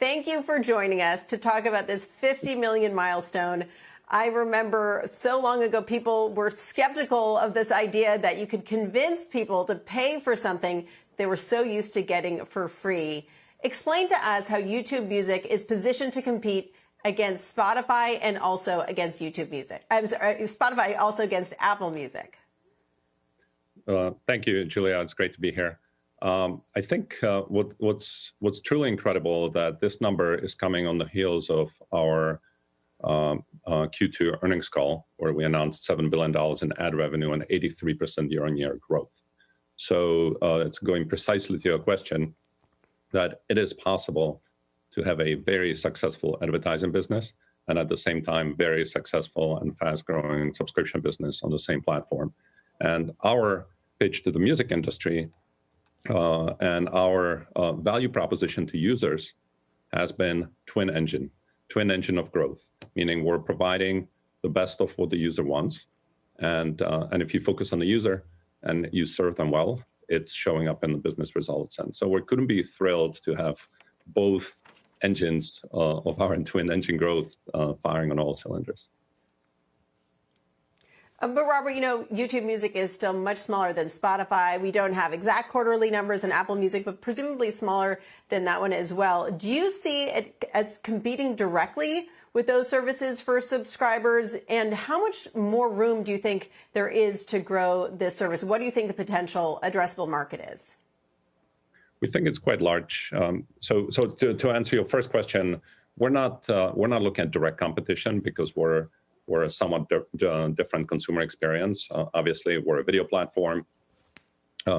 Thank you for joining us to talk about this 50 million milestone. I remember so long ago, people were skeptical of this idea that you could convince people to pay for something they were so used to getting for free. Explain to us how YouTube Music is positioned to compete against Spotify and also against YouTube Music. I'm sorry, Spotify also against Apple Music. Thank you, Julia. It's great to be here. I think what's truly incredible that this number is coming on the heels of our Q2 earnings call, where we announced $7 billion in ad revenue and 83% year-on-year growth. So it's going precisely to your question that it is possible to have a very successful advertising business and at the same time very successful and fast-growing subscription business on the same platform. And our pitch to the music industry and our value proposition to users has been twin engine of growth, meaning we're providing the best of what the user wants. And if you focus on the user and you serve them well, it's showing up in the business results. And so we couldn't be thrilled to have both engines of our twin engine growth firing on all cylinders. But Robert, you know, YouTube Music is still much smaller than Spotify. We don't have exact quarterly numbers in Apple Music, but presumably smaller than that one as well. Do you see it as competing directly with those services for subscribers? And how much more room do you think there is to grow this service? What do you think the potential addressable market is? We think it's quite large. So to answer your first question, we're not looking at direct competition because we're a somewhat different consumer experience. Obviously, we're a video platform,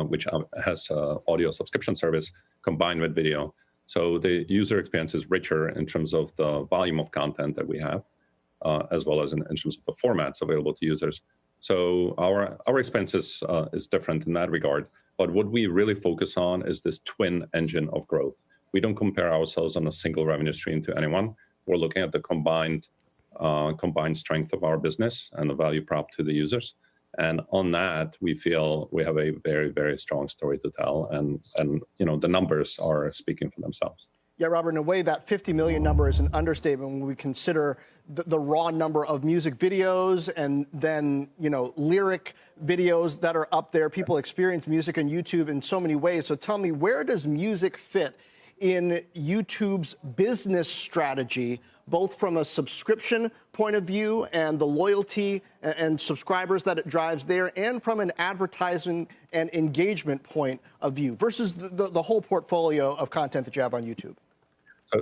which has an audio subscription service combined with video. So the user experience is richer in terms of the volume of content that we have, as well as in terms of the formats available to users. So our expense is different in that regard. But what we really focus on is this twin engine of growth. We don't compare ourselves on a single revenue stream to anyone. We're looking at the combined strength of our business and the value prop to the users. And on that, we feel we have a very, very strong story to tell. And you know, the numbers are speaking for themselves. Yeah, Robert, in a way, that 50 million number is an understatement when we consider the raw number of music videos and then, you know, lyric videos that are up there. People experience music on YouTube in so many ways. So tell me, where does music fit in YouTube's business strategy, both from a subscription point of view and the loyalty and subscribers that it drives there, and from an advertising and engagement point of view versus the whole portfolio of content that you have on YouTube?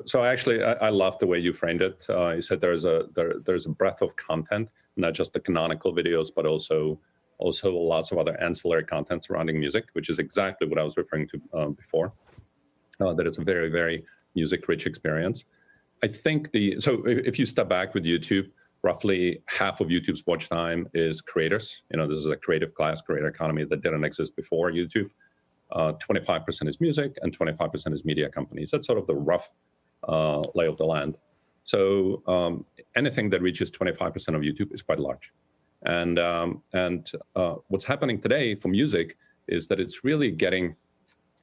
So actually, I love the way you framed it. You said there's a breadth of content, not just the canonical videos, but also lots of other ancillary content surrounding music, which is exactly what I was referring to before. That it's a very, very music-rich experience. I think so if you step back with YouTube, roughly half of YouTube's watch time is creators. You know, this is a creative class, creator economy that didn't exist before YouTube. 25% is music and 25% is media companies. That's sort of the rough lay of the land. So anything that reaches 25% of YouTube is quite large. And what's happening today for music is that it's really getting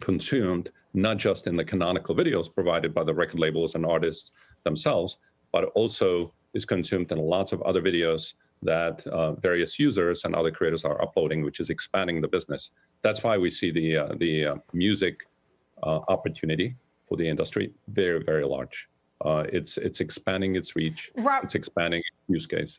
consumed not just in the canonical videos provided by the record labels and artists themselves, but also is consumed in lots of other videos that various users and other creators are uploading, which is expanding the business. That's why we see the music opportunity for the industry very, very large. It's expanding its reach. It's expanding its use case.